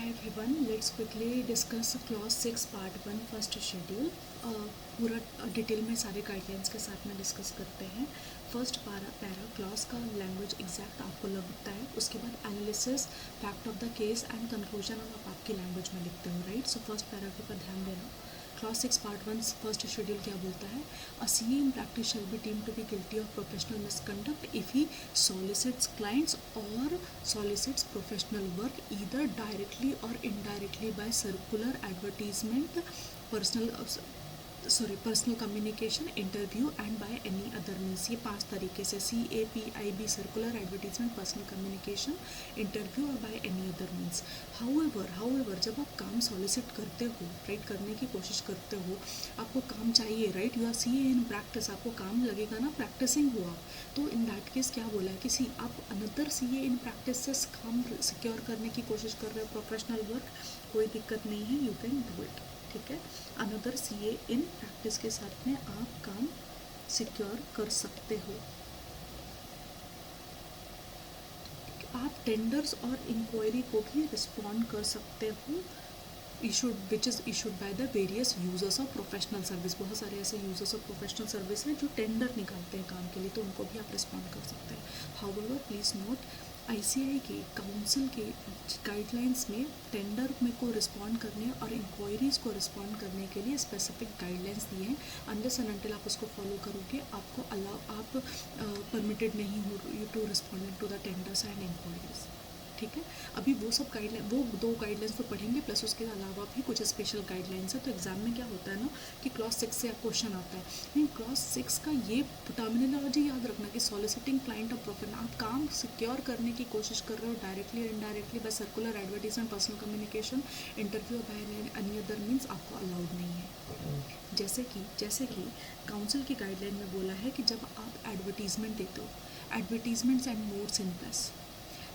Hi everyone, let's quickly discuss clause 6 part 1 first schedule. पूरा detail में सारे guidelines के साथ में डिस्कस करते हैं। फर्स्ट पैरा क्लॉज का लैंग्वेज एग्जैक्ट आपको लगता है, उसके बाद analysis, fact of the case and conclusion आप आपकी लैंग्वेज में लिखते हो, राइट। सो फर्स्ट पैरा के ऊपर ध्यान देना। क्लॉज 6 पार्ट 1 फर्स्ट शेड्यूल क्या बोलता है? A CA in practice shall be deemed to be guilty of professional misconduct if he solicits clients or solicits professional work either directly or indirectly by circular advertisement, personal communication, interview and by any other means. ये 5 तरीके से CAPIB, circular advertisement, personal communication, interview और by any other means. However जब आप काम solicit करते हो, right, करने की कोशिश करते हो, आपको काम चाहिए, right, you are CA in practice, आपको काम लगेगा ना, प्रैक्टिसिंग हो आप, तो इन दैट केस क्या बोला है कि आप अनदर CA इन प्रैक्टिस से काम सिक्योर करने की कोशिश कर रहे हो, प्रोफेशनल वर्क, कोई दिक्कत नहीं है, यू कैन डू इट, ठीक है। अनदर CA इन प्रैक्टिस के साथ में आप काम सिक्योर कर सकते हो। आप टेंडर्स और इंक्वायरी को भी रिस्पॉन्ड कर सकते हो, which is issued by the various users of professional service. बहुत सारे ऐसे यूजर्स ऑफ प्रोफेशनल सर्विस हैं जो टेंडर निकालते हैं काम के लिए, तो उनको भी आप रिस्पॉन्ड कर सकते हैं। हाउएवर प्लीज़ नोट, ICAI के काउंसिल के गाइडलाइंस में टेंडर में को रिस्पॉन्ड करने और इंक्वायरीज़ को रिस्पॉन्ड करने के लिए स्पेसिफिक गाइडलाइंस दिए हैं। अनलेस एंड अनटिल आप उसको फॉलो करोगे, आपको आप परमिटेड नहीं हो to respond to the tenders and inquiries, ठीक है। अभी वो सब गाइडलाइन, वो 2 गाइडलाइंस तो पढ़ेंगे, प्लस उसके अलावा भी कुछ स्पेशल गाइडलाइंस है। तो एग्जाम में क्या होता है ना कि क्लॉज 6 से क्वेश्चन आता है, नहीं, क्लॉज 6 का ये टर्मिनोलॉजी याद रखना कि सॉलिसिटिंग क्लाइंट ऑफ प्रोफेशनल, आप काम सिक्योर करने की कोशिश कर रहे हो डायरेक्टली और indirectly by circular advertisement, personal communication, interview by any other means, आपको अलाउड नहीं है। जैसे कि काउंसिल की गाइडलाइन में बोला है कि जब आप एडवर्टीजमेंट देते हो, advertisements and modes in press,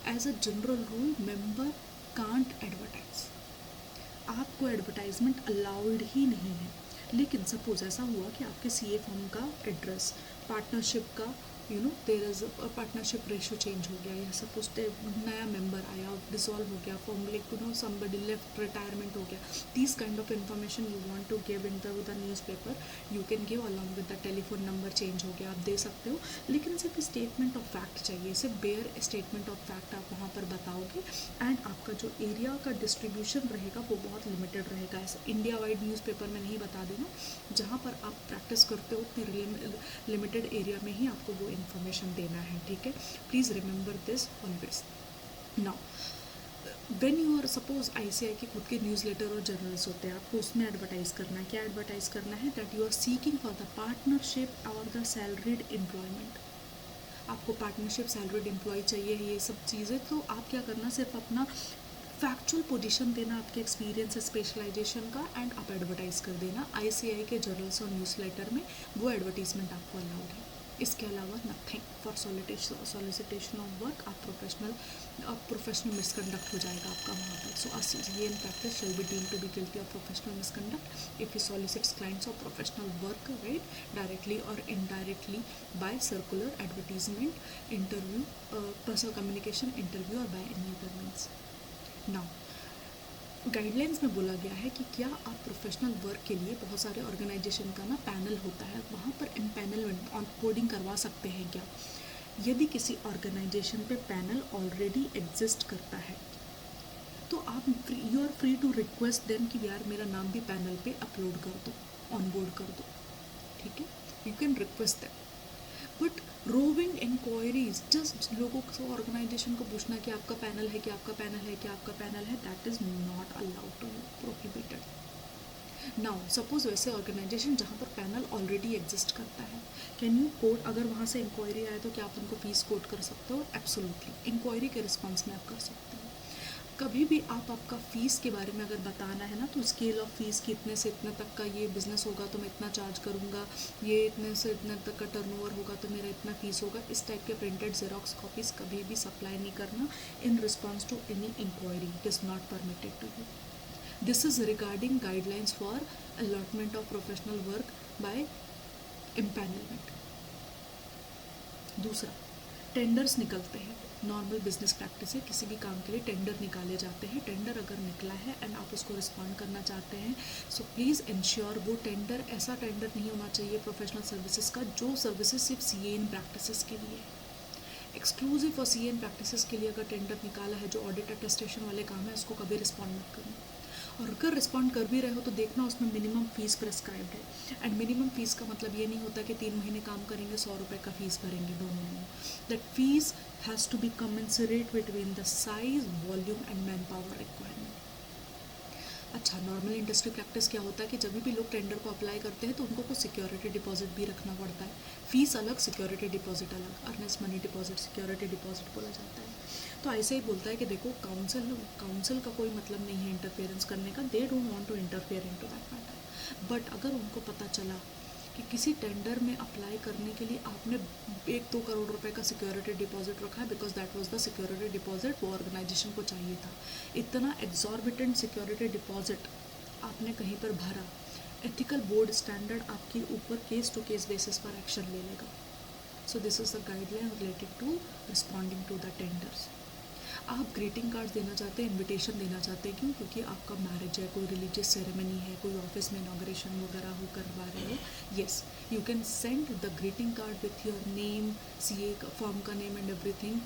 as a general rule member can't advertise, आपको एडवर्टाइजमेंट अलाउड ही नहीं है। लेकिन सपोज ऐसा हुआ कि आपके CA फॉर्म का एड्रेस, पार्टनरशिप का, there is partnership ratio change हो गया, या सपोज नया मेंबर आया, डिसॉल्व हो गया, फॉर्म समबडी लेफ्ट, रिटायरमेंट हो गया, this kind of information you want to give in the newspaper, you can give along with the telephone number change हो गया, आप दे सकते हो। लेकिन सिर्फ स्टेटमेंट ऑफ फैक्ट चाहिए, सिर्फ बेयर स्टेटमेंट ऑफ फैक्ट आप वहाँ पर बताओगे, एंड आपका जो एरिया का डिस्ट्रीब्यूशन रहेगा वो बहुत लिमिटेड रहेगा। ऐसे इंडिया वाइड न्यूज़पेपर में नहीं बता देना, जहाँ पर आप प्रैक्टिस करते हो उतने लिमिटेड एरिया में ही आपको वो इन्फॉर्मेशन देना है, ठीक है। Please remember this always. Now when you are, suppose ICAI के खुद के न्यूज़लेटर और जर्नल्स होते हैं, आपको उसमें एडवर्टाइज करना है, क्या एडवर्टाइज करना है? That you are seeking for the partnership और द सैलरीड एम्प्लॉयमेंट, आपको पार्टनरशिप, सैलरीड एम्प्लॉय चाहिए, ये सब चीज़ें। तो आप क्या करना, सिर्फ अपना फैक्चुअल पोजीशन देना, आपके एक्सपीरियंस स्पेशलाइजेशन का, एंड आप एडवर्टाइज कर देना ICAI के जर्नल्स और न्यूज़लेटर में, वो एडवर्टीजमेंट आपको अलाउड है। इसके अलावा nothing for solicitation of work, आप प्रोफेशनल मिसकंडक्ट हो जाएगा आपका वहाँ पर। सो ये in practice shall be deemed to be guilty of professional misconduct if he solicits clients of professional work, right, directly और indirectly by circular advertisement, interview, personal communication, interview और by any other means. Now guidelines में बोला गया है कि क्या आप professional work के लिए, बहुत सारे ऑर्गेनाइजेशन का ना पैनल होता है, वहाँ पर एम्पैनलमेंट ऑन बोर्डिंग करवा सकते हैं क्या? यदि किसी ऑर्गेनाइजेशन पे पैनल ऑलरेडी एग्जिस्ट करता है, तो आप you are free to request them कि यार मेरा नाम भी पैनल पे अपलोड कर दो, ऑन बोर्ड कर दो, ठीक है, you can request them. But roving inquiries, just लोगों को, ऑर्गेनाइजेशन को पूछना कि आपका पैनल है, कि आपका पैनल है, कि आपका पैनल है, that is not allowed to, prohibited. Now suppose वैसे ऑर्गेनाइजेशन जहाँ पर पैनल ऑलरेडी एग्जिस्ट करता है, कैन यू कोट, अगर वहाँ से इंक्वायरी आए तो क्या आप उनको फीस कोट कर सकते हो? एब्सोल्युटली, इंक्वायरी के रिस्पॉन्स में आप कर सकते हो। कभी भी आप आपका फ़ीस के बारे में अगर बताना है ना, तो स्केल ऑफ फीस कि इतने से इतने तक का ये बिज़नेस होगा तो मैं इतना चार्ज करूँगा, ये इतने से इतने तक का टर्नओवर होगा तो मेरा इतना फीस होगा, इस टाइप के प्रिंटेड जेरोक्स कॉपीज़ कभी भी सप्लाई नहीं करना in response to any inquiry, it is not permitted to you. This is regarding guidelines for allotment of professional work by empanelment. दूसरा, टेंडर्स निकलते हैं, नॉर्मल बिजनेस प्रैक्टिस है, किसी भी काम के लिए टेंडर निकाले जाते हैं। टेंडर अगर निकला है एंड आप उसको रिस्पॉन्ड करना चाहते हैं, सो प्लीज़ इंश्योर वो टेंडर ऐसा टेंडर नहीं होना चाहिए प्रोफेशनल सर्विसेज का जो सर्विसेज सिर्फ सी इन प्रैक्टिसेस के लिए है। Exclusive for C N practices के लिए अगर टेंडर निकाला है, जो ऑडिट अटेस्टेशन वाले काम है, उसको कभी रिस्पॉन्ड मत करना। और अगर रिस्पॉन्ड कर भी रहे हो तो देखना उसमें मिनिमम फ़ीस प्रेस्क्राइब्ड है। एंड मिनिमम फ़ीस का मतलब ये नहीं होता कि 3 महीने काम करेंगे 100 रुपये का फ़ीस भरेंगे, no. That fees has to be commensurate between the size, volume and man power requirement. अच्छा, नॉर्मल इंडस्ट्री प्रैक्टिस क्या होता है कि जब भी लोग टेंडर को अप्लाई करते हैं तो उनको कुछ सिक्योरिटी डिपॉजिट भी रखना पड़ता है। फीस अलग, सिक्योरिटी डिपॉजिट अलग, earnest money deposit, security deposit बोला जाता है। तो ऐसे ही बोलता है कि देखो, काउंसिल का कोई मतलब नहीं है इंटरफेरेंस करने का, they don't want to interfere into that matter. But अगर उनको पता चला कि किसी टेंडर में अप्लाई करने के लिए आपने 1-2 करोड़ रुपए का सिक्योरिटी डिपॉजिट रखा है, because that was the security deposit वो ऑर्गेनाइजेशन को चाहिए था, इतना एग्जॉर्बिटेंट सिक्योरिटी डिपॉजिट आपने कहीं पर भरा, एथिकल बोर्ड स्टैंडर्ड आपके ऊपर केस टू केस बेसिस पर एक्शन ले लेगा। So this is the guideline related to responding to the tenders. आप ग्रीटिंग कार्ड्स देना चाहते हैं, इनविटेशन देना चाहते हैं, क्यों? क्योंकि आपका मैरिज है, कोई रिलीजियस सेरेमनी है, कोई ऑफिस में इनॉग्रेशन वगैरह हो करवा रहे हो, yes you can send the greeting card with your name, CA form का name and everything.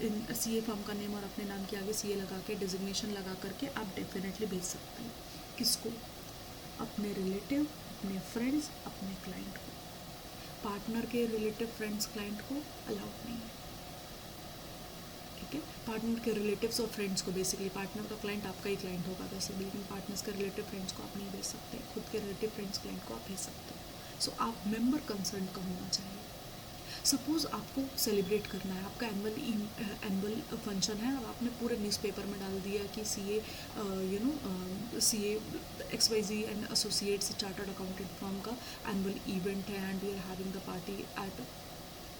In CA form का नेम और अपने नाम के आगे सीए लगा के, डिजिग्नेशन लगा करके आप डेफिनेटली भेज सकते हैं। किसको? अपने रिलेटिव, अपने फ्रेंड्स, अपने क्लाइंट को। पार्टनर के रिलेटिव, फ्रेंड्स, क्लाइंट को अलाउड नहीं है, ठीक है? पार्टनर के रिलेटिव्स और फ्रेंड्स को, बेसिकली पार्टनर का क्लाइंट आपका ही क्लाइंट होगा वैसे भी, लेकिन पार्टनर्स के रिलेटिव फ्रेंड्स को आप नहीं भेज सकते, खुद के रिलेटिव फ्रेंड्स क्लाइंट को आप भेज सकते हो। सो आप मेंबर कंसर्न का होना चाहिए। सपोज़ आपको सेलिब्रेट करना है, आपका एनुअल फंक्शन है और आपने पूरे न्यूज़पेपर में डाल दिया कि CA XYZ and associates chartered accountant firm का एनुअल इवेंट है and we are having the party at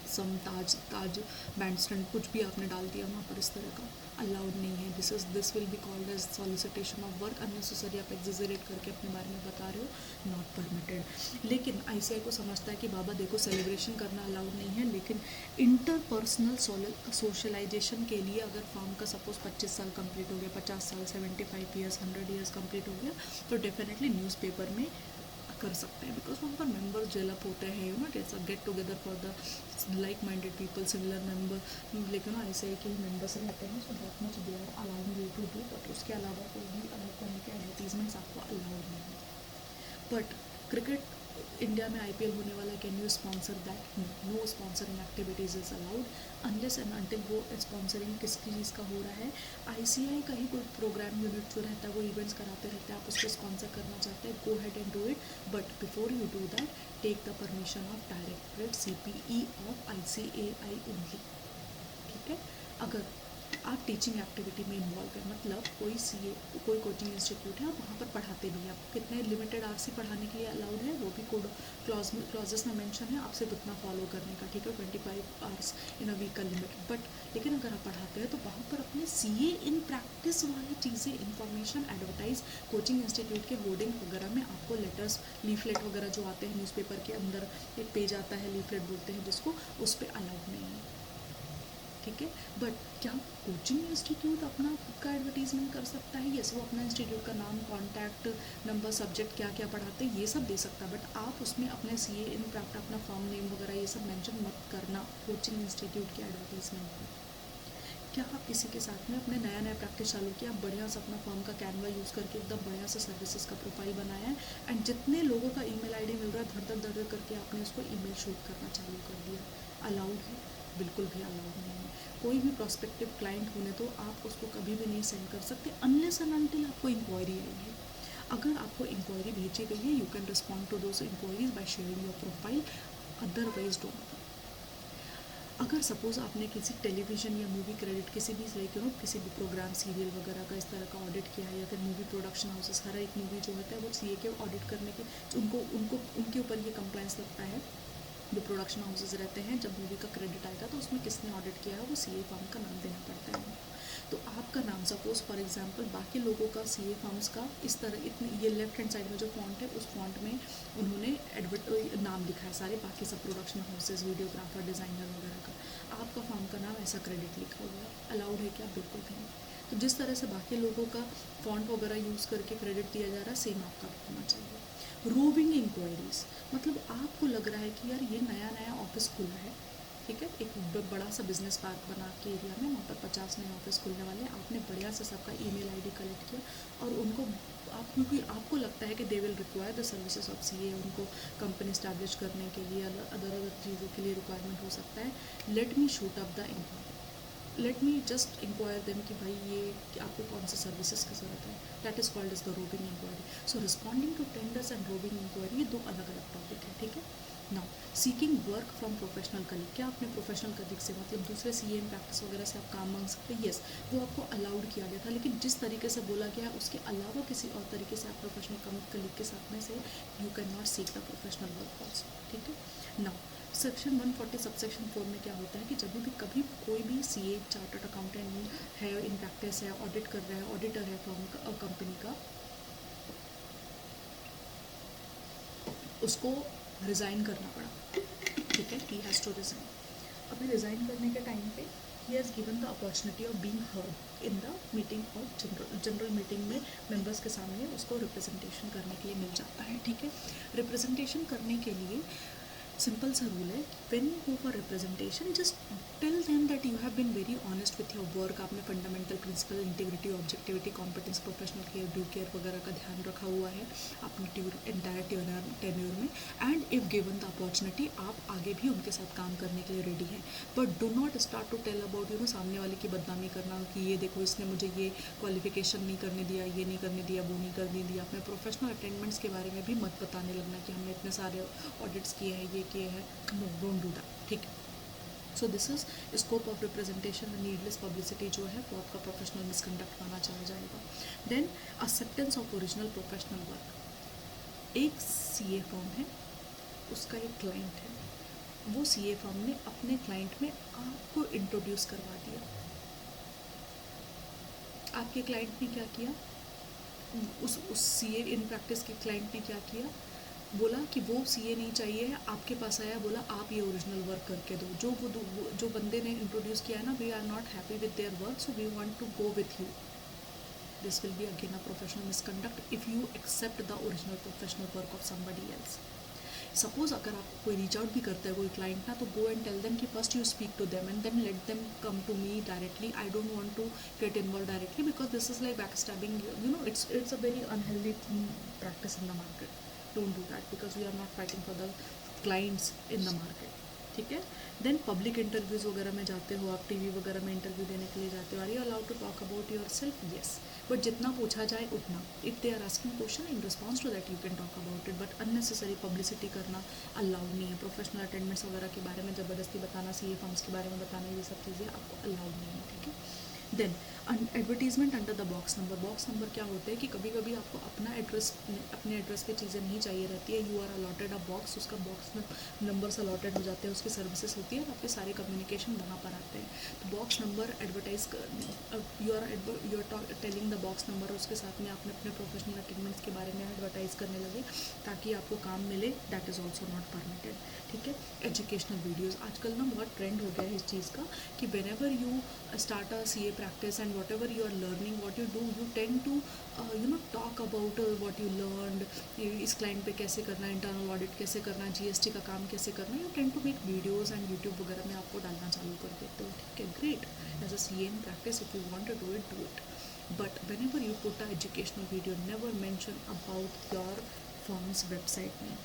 some Taj Bandstand, कुछ भी आपने डाल दिया वहाँ पर, इस तरह का अलाउड नहीं है। This will be called as solicitation of work, unnecessary आप एग्जेजरेट करके अपने बारे में बता रहे हो, नॉट परमिटेड। लेकिन ICI को समझता है कि बाबा देखो, सेलिब्रेशन करना अलाउड नहीं है, लेकिन इंटरपर्सनल सोशलाइजेशन के लिए अगर फॉर्म का सपोज 25 साल कंप्लीट हो गया, 50 साल, 75 ईयर्स, 100 ईयर्स कंप्लीट हो गया, तो डेफिनेटली न्यूज़पेपर में कर सकते हैं, बिकॉज वहाँ पर मेंबर जेलअप होते हैं, it's a get together for the like minded people, similar member, लेकिन ICI के मेंबर्स रहते हैं, so that much they are allowing you to do. But उसके अलावा कोई भी अलग तरह के एडवर्टीजमेंट्स आपको अलाउड नहीं है। बट क्रिकेट इंडिया में IPL होने वाला, can you sponsor that? No sponsoring activities is allowed unless and until वो स्पॉन्सरिंग किसकी चीज़ का हो रहा है, ICI का ही कोई प्रोग्राम यूनिट जो रहता है, वो इवेंट्स कराते रहते हैं, आप उसको स्पॉन्सर करना चाहते हैं, go ahead and do it, but before you do that take the permission of directorate CPE of ICAI only, ठीक है? अगर आप टीचिंग एक्टिविटी में इन्वॉल्व है, मतलब कोई कोचिंग इंस्टीट्यूट है, आप वहाँ पर पढ़ाते भी हैं, आप कितने लिमिटेड आवर्स ही पढ़ाने के लिए अलाउड है, वो भी कोड क्लॉजेस में मेंशन है, आपसे उतना फॉलो करने का, ठीक है? 25 आवर्स इन अ वीक का लिमिट। बट लेकिन अगर आप पढ़ाते हैं तो वहाँ पर अपने CA इन प्रैक्टिस वाली चीज़ें, इंफॉर्मेशन एडवर्टाइज, कोचिंग इंस्टीट्यूट के होर्डिंग वगैरह में आपको लेटर्स, लीफलेट वगैरह जो आते हैं न्यूज़पेपर के अंदर, एक पेज आता है, लीफलेट बोलते हैं जिसको, उस पर अलाउड नहीं है, ठीक है? बट क्या कोचिंग इंस्टीट्यूट अपना खुद का एडवर्टीजमेंट कर सकता है? यस, वो अपना इंस्टीट्यूट का नाम, कॉन्टैक्ट नंबर, सब्जेक्ट क्या क्या पढ़ाते हैं, ये सब दे सकता है, बट आप उसमें अपने CA इन प्रैक्ट, अपना फॉर्म नेम वगैरह ये सब मेंशन मत करना कोचिंग इंस्टीट्यूट के एडवर्टीजमेंट में। क्या आप किसी के साथ में अपने नया प्रैक्टिस चालू किया, बढ़िया से अपना फॉर्म का कैनवा यूज़ करके एकदम बढ़िया से सर्विसेज का प्रोफाइल बनाया है, एंड जितने लोगों का ईमेल ID मिल रहा है, धड़ धड़ करके आपने उसको ईमेल शूट करना चालू कर दिया, अलाउड है? बिल्कुल भी अलाउड नहीं है। कोई भी प्रोस्पेक्टिव क्लाइंट होने तो आप उसको कभी भी नहीं सेंड कर सकते अनलेस एंड अनटिल आपको इंक्वायरी आई है। अगर आपको इंक्वायरी भेजी गई है, you can respond to those inquiries by sharing your profile, otherwise don't. अगर सपोज़ आपने किसी टेलीविज़न या मूवी क्रेडिट, किसी भी किसी भी प्रोग्राम, सीरियल वगैरह का इस तरह का ऑडिट किया है, या फिर मूवी प्रोडक्शन हाउसेस, हर एक मूवी जो होता है वो CA के ऑडिट करने के, उनके ऊपर ये कंप्लाइंस लगता है, जो प्रोडक्शन हाउसेस रहते हैं, जब मूवी का क्रेडिट आएगा तो उसमें किसने ऑडिट किया है, वो CA फर्म का नाम देना पड़ता है। तो आपका नाम सपोज़ फॉर एग्जांपल बाकी लोगों का CA फर्म्स का इस तरह, इतनी ये लेफ्ट हैंड साइड में जो फॉन्ट है, उस फॉन्ट में उन्होंने नाम लिखा है सारे, बाकी सब प्रोडक्शन हाउसेस, वीडियोग्राफर, डिज़ाइनर वगैरह का, आपका फॉर्म का नाम ऐसा क्रेडिट लिखा हुआ है, अलाउड है क्या? बिल्कुल भी नहीं। तो जिस तरह से बाकी लोगों का फॉन्ट वगैरह यूज़ करके क्रेडिट दिया जा रहा है, सेम आपका भी होना चाहिए। रोविंग इंक्वायरीज, मतलब आपको लग रहा है कि यार ये नया नया ऑफिस खुला है, ठीक है, एक बड़ा सा बिजनेस पार्क बना के एरिया में, वहाँ पर 50 नए ऑफिस खुलने वाले हैं, आपने बढ़िया से सबका ईमेल आईडी कलेक्ट किया और उनको आप, क्योंकि आपको लगता है कि they will require the services of CA, उनको कंपनी स्टैब्लिश करने के लिए अदर चीज़ों के लिए रिक्वायरमेंट हो सकता है, let me shoot up the inquiry, let me just inquire them कि भाई ये कि आपको कौन से सर्विसेज की ज़रूरत है, that is called is the roving inquiry. So responding to tenders and roving inquiry, ये दो अलग अलग टॉपिक है, ठीक है। Now seeking work from professional colleague, क्या अपने प्रोफेशनल कलीग से, मतलब दूसरे सी एम प्रैक्टिस वगैरह से आप काम मांग सकते हैं? येस, वो आपको अलाउड किया गया था, लेकिन जिस तरीके से बोला गया है उसके अलावा किसी और तरीके से आप प्रोफेशनल कलीग के साथ में से you can not seek the professional work also, ठीक है। नाउ सेक्शन 140 सबसेक्शन 4 में क्या होता है कि जब भी कभी कोई भी सी ए चार्टर्ड अकाउंटेंट है, इन प्रैक्टिस है, ऑडिट कर रहा है, ऑडिटर है फर्म कंपनी का, उसको रिज़ाइन करना पड़ा, ठीक है, ही हैज़ टू रिज़ाइन। अभी रिज़ाइन करने के टाइम पे he has given the opportunity of being heard in the meeting of general meeting में मेंबर्स के सामने उसको रिप्रेजेंटेशन करने के लिए मिल जाता है, ठीक है। रिप्रेजेंटेशन करने के लिए सिंपल सा रूल है, when you go for representation just tell them that you have been very honest with your work, आपने fundamental principle, integrity, objectivity, competence, professional care, due care वगैरह का ध्यान रखा हुआ है अपने एंटायर टेन्योर में, and if given the opportunity आप आगे भी उनके साथ काम करने के लिए रेडी हैं। But do not start to tell about you know सामने वाले की बदनामी करना कि ये देखो इसने मुझे ये क्वालिफिकेशन नहीं करने दिया, ये नहीं करने दिया, वो नहीं करने दिया। अपने प्रोफेशनल अटेंडमेंट्स के बारे में भी मत बताने लगना कि हमने इतने सारे ऑडिट्स किए हैं, ये किए हैं, नो डोंट डू दैट, ठीक है। So this is scope of representation में नीडलेस पब्लिसिटी जो है वो आपका प्रोफेशनल मिसकंडक्ट माना चला जाएगा। Then acceptance of original professional work, एक सीए फर्म है, उसका एक क्लाइंट है, वो सीए फर्म ने अपने क्लाइंट में आपको इंट्रोड्यूस करवा दिया। आपके क्लाइंट ने क्या किया, उस सीए इन प्रैक्टिस के क्लाइंट ने क्या किया, बोला कि वो सीए नहीं चाहिए है, आपके पास आया, बोला आप ये ओरिजिनल वर्क करके दो। जो बंदे ने इंट्रोड्यूस किया है ना, we are not happy with their work, so we want to go with you, this will be again a professional misconduct if you accept the original professional work of somebody else. Suppose अगर आपको कोई reach out भी करता है कोई client ना, तो go and tell them कि first you speak to them and then let them come to me directly, I don't want to get involve directly because this is like back stabbing, you know it's a very unhealthy practice in the market. Don't do that because we are not fighting for the clients in the market, ठीक है। Then public interviews वगैरह में जाते हो आप, TV वगैरह में interview देने के लिए जाते हो, are you allowed to talk about yourself? Yes, but जितना पूछा जाए उतना, if they are asking question in response to that you can talk about it, but unnecessary publicity करना अलाउड नहीं है। प्रोफेशनल अटेंडेंट्स वगैरह के बारे में ज़बरदस्ती बताना, सी ए फॉर्म्स के बारे में बताना, ये सब चीज़ें आपको अलाउड नहीं है, ठीक है। Then advertisement under the box number, box number क्या होता है कि कभी कभी आपको अपना एड्रेस, अपने एड्रेस पे चीज़ें नहीं चाहिए रहती है, you are allotted a box, उसका बॉक्स नंबर्स अलॉटेड हो जाते हैं, उसकी सर्विसेज होती है, आपके सारे कम्युनिकेशन वहाँ पर आते हैं। तो box number advertise, you are telling the box number, उसके साथ में आपने अपने प्रोफेशनल अटेंडमेंट्स के बारे में एडवर्टाइज करने लगे ताकि आपको काम मिले, that is also not permitted, ठीक है। एजुकेशनल वीडियोज़, आजकल ना बहुत ट्रेंड हो गया है इस चीज़ का कि whenever you start a C A practice and whatever you are learning, what you do, you tend to talk about what you learned, इस क्लाइंट पे कैसे करना है, इंटरनल ऑडिट कैसे करना है, जीएसटी का काम कैसे करना है, you tend to make videos and YouTube वगैरह में आपको डालना चालू कर देते हो, ठीक है, great, as a C A in practice if you want to do it, but whenever you put a educational video, never mention about your firms website में,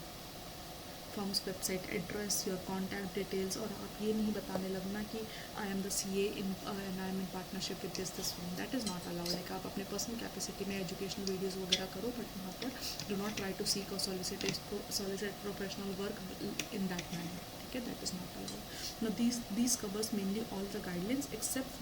firms website address, your contact details, और आप ये नहीं बताने लगना कि I am the C A in and I am in partnership with this firm, that is not allowed. Like आप अपने पर्सनल कैपेसिटी में एजुकेशनल वीडियोज़ वगैरह करो, बट वहाँ पर do not try to seek और solicit professional work in that manner, ठीक है, that is not allowed. Now these covers mainly all the guidelines except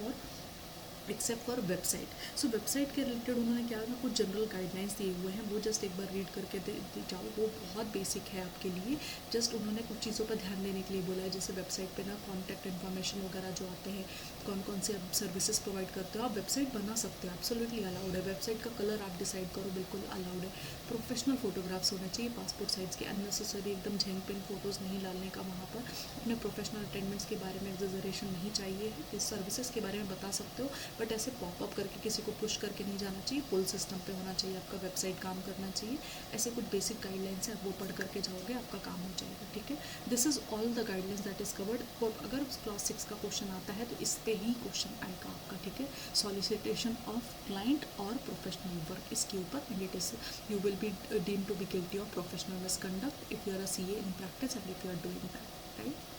for website. So website के related उन्होंने क्या ना कुछ जनरल गाइडलाइंस दिए हुए हैं, वो जस्ट एक बार रीड करके दे जाओ, वो बहुत बेसिक है आपके लिए। जस्ट उन्होंने कुछ चीज़ों पर ध्यान देने के लिए बोला है, जैसे वेबसाइट पे ना कॉन्टैक्ट इन्फॉर्मेशन वगैरह जो आते हैं, कौन कौन से आप सर्विसेज प्रोवाइड करते हो। आप वेबसाइट बना सकते हो, एब्सोल्युटली अलाउड है। वेबसाइट का कलर आप डिसाइड करो, बिल्कुल अलाउड है। प्रोफेशनल फोटोग्राफ्स होने चाहिए पासपोर्ट साइज़ के, अननेसेसरी एकदम झेंग पेन फोटोज़ नहीं डालने का वहाँ पर। अपने प्रोफेशनल अटेंडेंट्स के बारे में एग्जैजरेशन नहीं चाहिए। इस सर्विसेज के बारे में बता सकते हो, बट ऐसे पॉपअप करके किसी को पुश करके नहीं जाना चाहिए। पुल सिस्टम पे होना चाहिए, आपका वेबसाइट काम करना चाहिए। ऐसे कुछ बेसिक गाइडलाइंस है, आप वो पढ़ करके जाओगे, आपका काम हो जाएगा, ठीक है। This is all the guidelines that is covered. अगर क्लास 6 का क्वेश्चन आता है तो इस पे ही क्वेश्चन आएगा आपका, ठीक है। सॉलिसिटेशन ऑफ क्लाइंट और प्रोफेशनल वर्क, इसके ऊपर, and it is you will be deemed to be guilty of professional misconduct if you are a CA in practice and if you are doing that, right.